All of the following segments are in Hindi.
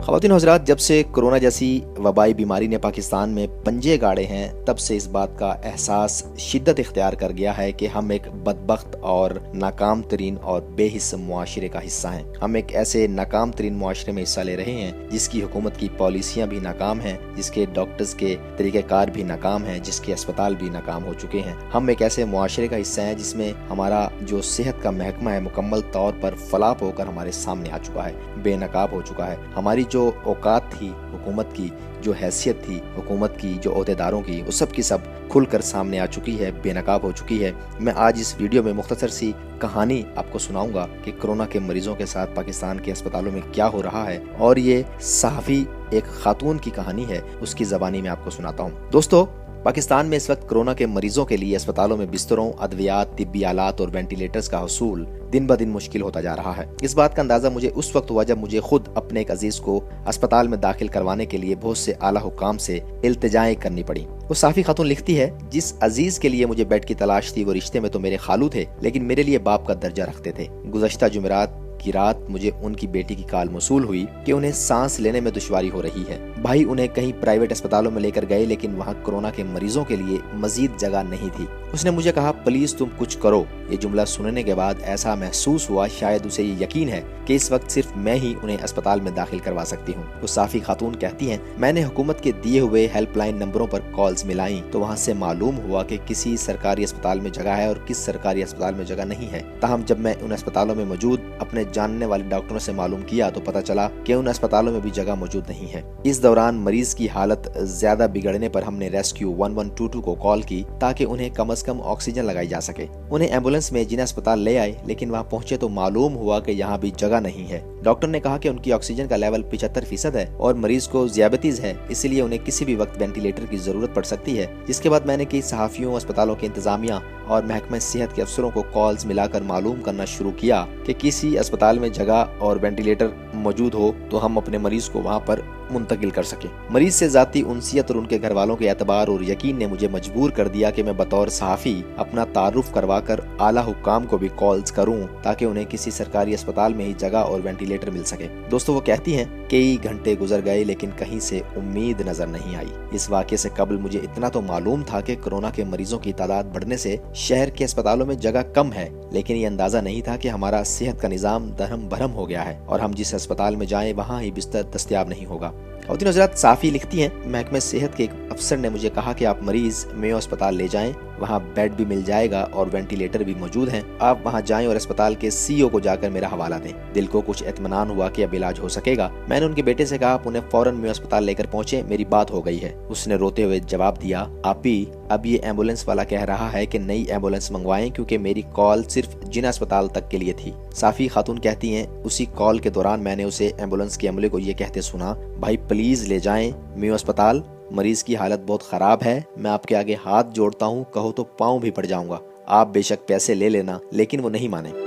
ख़वातीन हज़रात, जब से कोरोना जैसी वबाई बीमारी ने पाकिस्तान में पंजे गाड़े हैं, तब से इस बात का एहसास शिद्दत इख्तियार कर गया है कि हम एक बदबख्त और नाकाम तरीन और बेहिस्स मुआशरे का हिस्सा हैं। हम एक ऐसे नाकाम तरीन मुआशरे में हिस्सा ले रहे हैं जिसकी हुकूमत की पॉलिसियाँ भी नाकाम हैं, जिसके डॉक्टर्स के तरीक़ेकार भी नाकाम हैं, जिसके अस्पताल भी नाकाम हो चुके हैं। हम एक ऐसे मुआशरे का हिस्सा हैं जिसमें हमारा जो सेहत का महकमा है मुकम्मल तौर पर फलाप होकर हमारे सामने आ चुका है, बेनकाब हो चुका है। हमारी जो औकात थी हुकूमत की, जो हैसियत थी हुकूमत की, जो ओहदेदारों की, वो सब की सब खुलकर सामने आ चुकी है, बेनकाब हो चुकी है। मैं आज इस वीडियो में मुख्तसर सी कहानी आपको सुनाऊंगा कि कोरोना के मरीजों के साथ पाकिस्तान के अस्पतालों में क्या हो रहा है, और ये सहाफ़ी एक खातून की कहानी है, उसकी ज़बानी में आपको सुनाता हूँ। दोस्तों, पाकिस्तान में इस वक्त कोरोना के मरीजों के लिए अस्पतालों में बिस्तरों, अद्वियात, तिब्बी आलात और वेंटिलेटर्स का हसूल दिन ब दिन मुश्किल होता जा रहा है। इस बात का अंदाजा मुझे उस वक्त हुआ जब मुझे खुद अपने एक अजीज को अस्पताल में दाखिल करवाने के लिए बहुत से आला हुकाम से इल्तिजाएं करनी पड़ी। वो साफी खातून लिखती है, जिस अजीज के लिए मुझे बेड की तलाश थी वो रिश्ते में तो मेरे खालू थे, लेकिन मेरे लिए बाप का दर्जा रखते थे। गुज़श्ता जुमेरात की रात मुझे उनकी बेटी की कॉल मौसूल हुई कि उन्हें सांस लेने में दुश्वारी हो रही है। भाई उन्हें कहीं प्राइवेट अस्पतालों में लेकर गए, लेकिन वहाँ कोरोना के मरीजों के लिए मजीद जगह नहीं थी। उसने मुझे कहा, प्लीज तुम कुछ करो। ये जुमला सुनने के बाद ऐसा महसूस हुआ शायद उसे ये यकीन है कि इस वक्त सिर्फ मैं ही उन्हें अस्पताल में दाखिल करवा सकती हूँ। वो साफी खातून कहती हैं, मैंने हुकूमत के दिए हुए हेल्पलाइन नंबरों पर कॉल्स मिलाई तो वहाँ से मालूम हुआ कि किसी सरकारी अस्पताल में जगह है और किस सरकारी अस्पताल में जगह नहीं है। ताहम जब मैं उन अस्पतालों में मौजूद अपने जानने वाले डॉक्टरों से मालूम किया तो पता चला कि उन अस्पतालों में भी जगह मौजूद नहीं है। इस दौरान मरीज की हालत ज्यादा बिगड़ने पर हमने रेस्क्यू 1122 को कॉल की ताकि उन्हें कम से कम ऑक्सीजन लगाई जा सके। उन्हें एम्बुलेंस में जिन्हें अस्पताल ले आए, लेकिन वहाँ पहुंचे तो मालूम हुआ कि यहाँ भी जगह नहीं है। डॉक्टर ने कहा कि उनकी ऑक्सीजन का लेवल 75% है और मरीज को ज़ियाबतीज है, इसलिए उन्हें किसी भी वक्त वेंटिलेटर की जरूरत पड़ सकती है। जिसके बाद मैंने कई सहाफियों, अस्पतालों के इंतजामिया और महकमा सेहत के अफसरों को कॉल्स मिलाकर मालूम करना शुरू किया कि किसी अस्पताल में जगह और वेंटिलेटर मौजूद हो तो हम अपने मरीज को वहाँ पर मुंतकिल कर सके। मरीज से जाती उनसियत और उनके घर वालों के एतबार और यकीन ने मुझे मजबूर कर दिया कि मैं बतौर सहाफी अपना तारुफ करवाकर आला हुक्काम को भी कॉल्स करूं ताकि उन्हें किसी सरकारी अस्पताल में ही जगह और वेंटिलेटर मिल सके। दोस्तों, वो कहती हैं, कई घंटे गुजर गए लेकिन कहीं से उम्मीद नजर नहीं आई। इस वाक़े से कबल मुझे इतना तो मालूम था कि कोरोना के मरीजों की तादाद बढ़ने से शहर के अस्पतालों में जगह कम है, लेकिन ये अंदाजा नहीं था कि हमारा सेहत का निज़ाम दरहम भरम हो गया है और हम जिस अस्पताल में जाएं वहाँ ही बिस्तर दस्तयाब नहीं होगा। और हज़रात, साफ़ी लिखती हैं, महकमे सेहत के एक अफसर ने मुझे कहा कि आप मरीज मेयो अस्पताल ले जाएं, वहाँ बेड भी मिल जाएगा और वेंटिलेटर भी मौजूद हैं। आप वहाँ जाएं और अस्पताल के CEO को जाकर मेरा हवाला दें। दिल को कुछ इत्मीनान हुआ कि अब इलाज हो सकेगा। मैंने उनके बेटे से कहा, आप उन्हें फौरन मेयो अस्पताल लेकर पहुँचे, मेरी बात हो गई है। उसने रोते हुए जवाब दिया, आपी अब ये एम्बुलेंस वाला कह रहा है कि नई एम्बुलेंस मंगवाएं क्योंकि मेरी कॉल सिर्फ जिना अस्पताल तक के लिए थी। साफी खातून कहती हैं, उसी कॉल के दौरान मैंने उसे एम्बुलेंस के अमले को ये कहते सुना, भाई प्लीज ले जाएं मेयो अस्पताल, मरीज की हालत बहुत खराब है, मैं आपके आगे हाथ जोड़ता हूँ, कहो तो पाँव भी पड़ जाऊंगा, आप बेशक पैसे ले लेना। लेकिन वो नहीं माने।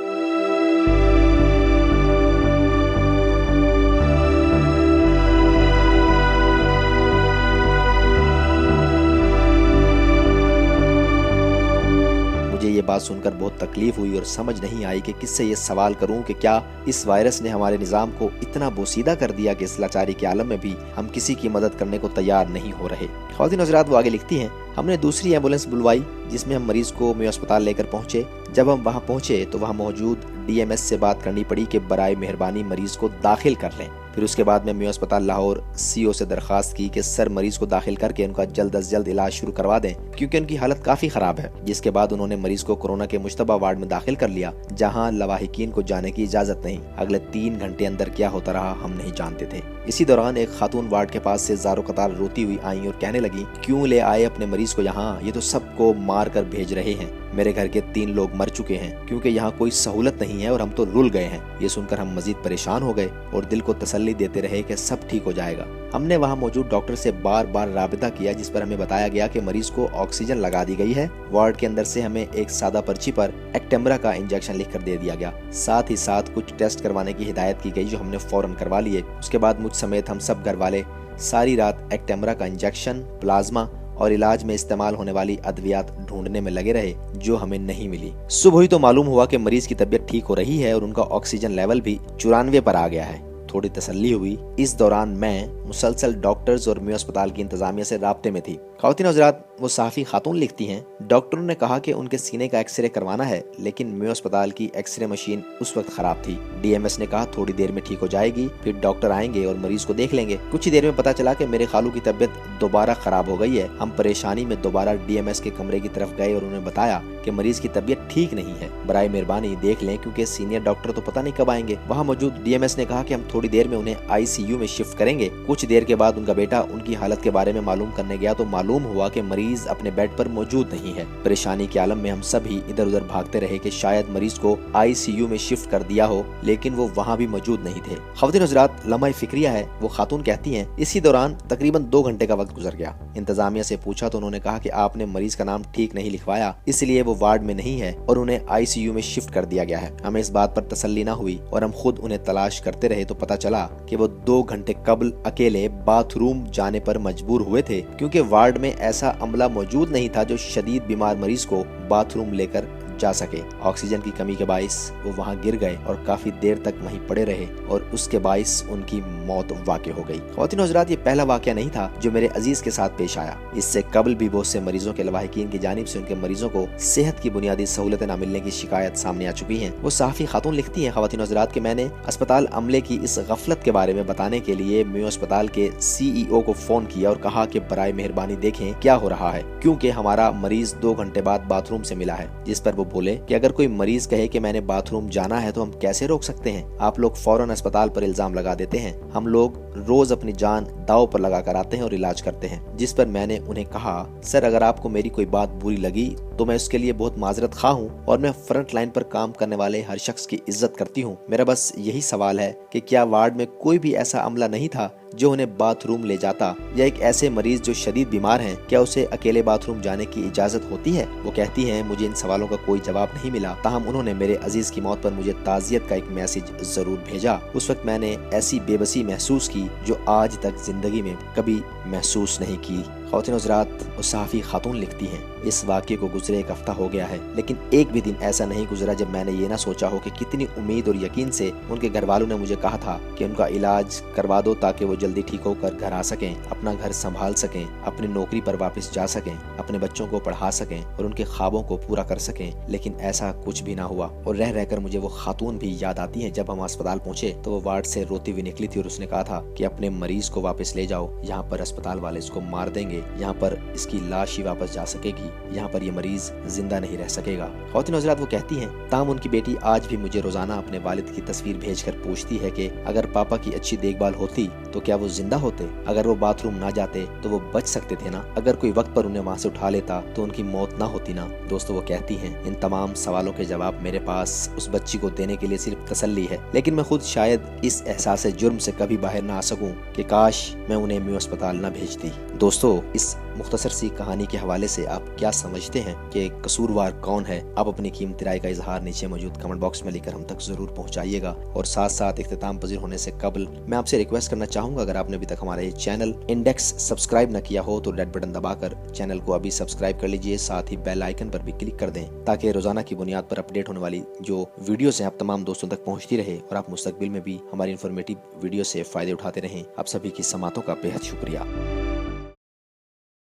ये बात सुनकर बहुत तकलीफ हुई और समझ नहीं आई कि किससे ये सवाल करूं कि क्या इस वायरस ने हमारे निज़ाम को इतना बोसीदा कर दिया कि इस लाचारी के आलम में भी हम किसी की मदद करने को तैयार नहीं हो रहे। ख़वातीन हज़रात, वो आगे लिखती हैं, हमने दूसरी एम्बुलेंस बुलवाई जिसमें हम मरीज को मेयो अस्पताल लेकर पहुंचे। जब हम वहां पहुंचे तो वहां मौजूद DMS से बात करनी पड़ी कि बराए मेहरबानी मरीज को दाखिल कर लें। फिर उसके बाद में मेयो अस्पताल लाहौर CO से दरखास्त की कि सर मरीज को दाखिल करके उनका जल्द अज जल्द इलाज शुरू करवा दें क्योंकि उनकी हालत काफी खराब है। जिसके बाद उन्होंने मरीज को कोरोना के मुश्तबा वार्ड में दाखिल कर लिया जहां लवाहिकीन को जाने की इजाजत नहीं। अगले 3 घंटे अंदर क्या होता रहा हम नहीं जानते थे। इसी दौरान एक खातून वार्ड के पास से ज़ारो कतार रोती हुई आई और कहने लगी, क्यों ले आए अपने मरीज को यहाँ, ये तो सबको मार कर भेज रहे हैं। मेरे घर के 3 लोग मर चुके हैं क्योंकि यहाँ कोई सहूलत नहीं है और हम तो रुल गए हैं। ये सुनकर हम मजीद परेशान हो गए और दिल को तसल्ली देते रहे कि सब ठीक हो जाएगा। हमने वहाँ मौजूद डॉक्टर से बार बार राबिता किया जिस पर हमें बताया गया कि मरीज को ऑक्सीजन लगा दी गई है। वार्ड के अंदर से हमें एक सादा पर्ची पर एक्टेम्बरा का इंजेक्शन लिख कर दे दिया गया। साथ ही साथ कुछ टेस्ट करवाने की हिदायत की गई जो हमने फौरन करवा लिए। उसके बाद मुझ समेत हम सब घर वाले सारी रात एक्टेम्बरा का इंजेक्शन, प्लाज्मा और इलाज में इस्तेमाल होने वाली अद्वियात ढूंढने में लगे रहे जो हमें नहीं मिली। सुबह ही तो मालूम हुआ कि मरीज की तबीयत ठीक हो रही है और उनका ऑक्सीजन लेवल भी 94 पर आ गया है। थोड़ी तसल्ली हुई। इस दौरान मैं मुसलसल डॉक्टर्स और मेयो अस्पताल की इंतजामिया से राब्ते में थी। ख्वातीन हज़रात, वो सहाफ़ी खातून लिखती हैं, डॉक्टरों ने कहा कि उनके सीने का एक्सरे करवाना है, लेकिन मेयो अस्पताल की एक्सरे मशीन उस वक्त खराब थी। DMS ने कहा थोड़ी देर में ठीक हो जाएगी, फिर डॉक्टर आएंगे और मरीज को देख लेंगे। कुछ ही देर में पता चला कि मेरे खालू की तबीयत दोबारा खराब हो गई है। हम परेशानी में दोबारा DMS के कमरे की तरफ गए और उन्हें बताया कि मरीज की तबीयत ठीक नहीं है, बराए मेहरबानी देख लें, क्योंकि सीनियर डॉक्टर तो पता नहीं कब आएंगे। वहाँ मौजूद DMS ने कहा कि हम थोड़ी देर में उन्हें ICU में शिफ्ट करेंगे। कुछ देर के बाद उनका बेटा उनकी हालत के बारे में मालूम करने गया तो मालूम हुआ कि मरीज अपने बेड पर मौजूद नहीं है। परेशानी के आलम में हम सभी इधर उधर भागते रहे कि शायद मरीज को ICU में शिफ्ट कर दिया हो, लेकिन वो वहाँ भी मौजूद नहीं थे। ख्वातीन हज़रात, लम्हा फिक्रिया है। वो खातून कहती हैं, इसी दौरान तकरीबन 2 घंटे का वक्त गुजर गया। इंतजामिया से पूछा तो उन्होंने कहा कि आपने मरीज का नाम ठीक नहीं लिखवाया, इसलिए वो वार्ड में नहीं है और उन्हें ICU में शिफ्ट कर दिया गया है। हमें इस बात पर तसल्ली न हुई और हम खुद उन्हें तलाश करते रहे तो पता चला कि वो 2 घंटे कबल अकेले बाथरूम जाने पर मजबूर हुए थे, क्योंकि वार्ड में ऐसा अमला मौजूद नहीं था जो शदीद बीमार मरीज को बाथरूम लेकर जा सके। ऑक्सीजन की कमी के बाइस वो वहाँ गिर गए और काफी देर तक वहीं पड़े रहे और उसके बाइस उनकी मौत वाक़ई हो गई। ख्वातीन हज़रात, ये पहला वाक़या नहीं था जो मेरे अजीज के साथ पेश आया। इससे कबल भी बहुत से मरीजों के लवाहिकीन की जानिब से उनके मरीजों को सेहत की बुनियादी सहूलतें न मिलने की शिकायत सामने आ चुकी है। वो सहाफ़ी खातून लिखती है, ख्वातीन हज़रात, कि मैंने अस्पताल अमले की इस गफलत के बारे में बताने के लिए मेयो अस्पताल के CEO को फोन किया और कहा कि बराए मेहरबानी देखें क्या हो रहा है, क्योंकि हमारा मरीज 2 घंटे बाद बाथरूम से मिला है। जिस पर वो बोले कि अगर कोई मरीज कहे कि मैंने बाथरूम जाना है तो हम कैसे रोक सकते हैं, आप लोग फौरन अस्पताल पर इल्जाम लगा देते हैं। हम लोग रोज अपनी जान दांव पर लगा कर आते हैं और इलाज करते हैं। जिस पर मैंने उन्हें कहा, सर अगर आपको मेरी कोई बात बुरी लगी तो मैं उसके लिए बहुत माजरत खा हूँ और मैं फ्रंट लाइन पर काम करने वाले हर शख्स की इज्जत करती हूँ। मेरा बस यही सवाल है कि क्या वार्ड में कोई भी ऐसा अमला नहीं था जो उन्हें बाथरूम ले जाता, या एक ऐसे मरीज जो शदीद बीमार हैं, क्या उसे अकेले बाथरूम जाने की इजाजत होती है? वो कहती हैं, मुझे इन सवालों का कोई जवाब नहीं मिला, ताहम उन्होंने मेरे अजीज की मौत पर मुझे ताज़ियत का एक मैसेज जरूर भेजा। उस वक्त मैंने ऐसी बेबसी महसूस की जो आज तक जिंदगी में कभी महसूस नहीं की। ख्वातीन हज़रात, वो सहाफ़ी खातून लिखती हैं, इस वाक़े को गुजरे 1 हफ्ता हो गया है, लेकिन एक भी दिन ऐसा नहीं गुजरा जब मैंने ये ना सोचा हो कि कितनी उम्मीद और यकीन से उनके घर वालों ने मुझे कहा था कि उनका इलाज करवा दो ताकि वो जल्दी ठीक होकर घर आ सकें, अपना घर संभाल सकें, अपनी नौकरी पर वापस जा सकें, अपने बच्चों को पढ़ा सकें और उनके ख्वाबों को पूरा कर सकें। लेकिन ऐसा कुछ भी ना हुआ और रह रहकर मुझे वो खातून भी याद आती हैं। जब हम अस्पताल पहुंचे तो वो वार्ड से रोती हुई निकली थी और उसने कहा था कि अपने मरीज को वापस ले जाओ, यहाँ पर अस्पताल वाले इसको मार देंगे, यहाँ पर इसकी लाश ही वापस जा सकेगी, यहाँ पर ये मरीज जिंदा नहीं रह सकेगा। ख्वातीन हज़रात, वो कहती हैं, ताम उनकी बेटी आज भी मुझे रोजाना अपने वालिद की तस्वीर भेजकर पूछती है कि अगर पापा की अच्छी देखभाल होती तो क्या वो जिंदा होते, अगर वो बाथरूम ना जाते तो वो बच सकते थे ना, अगर कोई वक्त पर उन्हें वहाँ से उठा लेता तो उनकी मौत ना होती ना। दोस्तों, वो कहती हैं, इन तमाम सवालों के जवाब मेरे पास उस बच्ची को देने के लिए सिर्फ तसल्ली है, लेकिन मैं खुद शायद इस एहसास जुर्म से कभी बाहर ना आ सकूं कि काश मैं उन्हें मेयो अस्पताल न भेजती। दोस्तों, इस मुख्तसर सी कहानी के हवाले से आप क्या समझते हैं कि कसूरवार कौन है? आप अपनी कीमती राय का इजहार नीचे मौजूद कमेंट बॉक्स में लिखकर हम तक जरूर पहुंचाइएगा। और साथ साथ इख्तिताम पजीर होने से कबल मैं आपसे रिक्वेस्ट करना चाहूंगा, अगर आपने अभी तक हमारे चैनल इंडेक्स सब्सक्राइब न किया हो तो रेड बटन दबाकर चैनल को अभी सब्सक्राइब कर लीजिए, साथ ही बेल आइकन पर भी क्लिक कर दें ताकि रोजाना की बुनियाद पर अपडेट होने वाली जो वीडियोस हैं आप तमाम दोस्तों तक पहुंचती रहे और आप मुस्तकबिल में भी हमारी इन्फॉर्मेटिव वीडियो से फायदे उठाते रहें। आप सभी की समातों का बेहद शुक्रिया।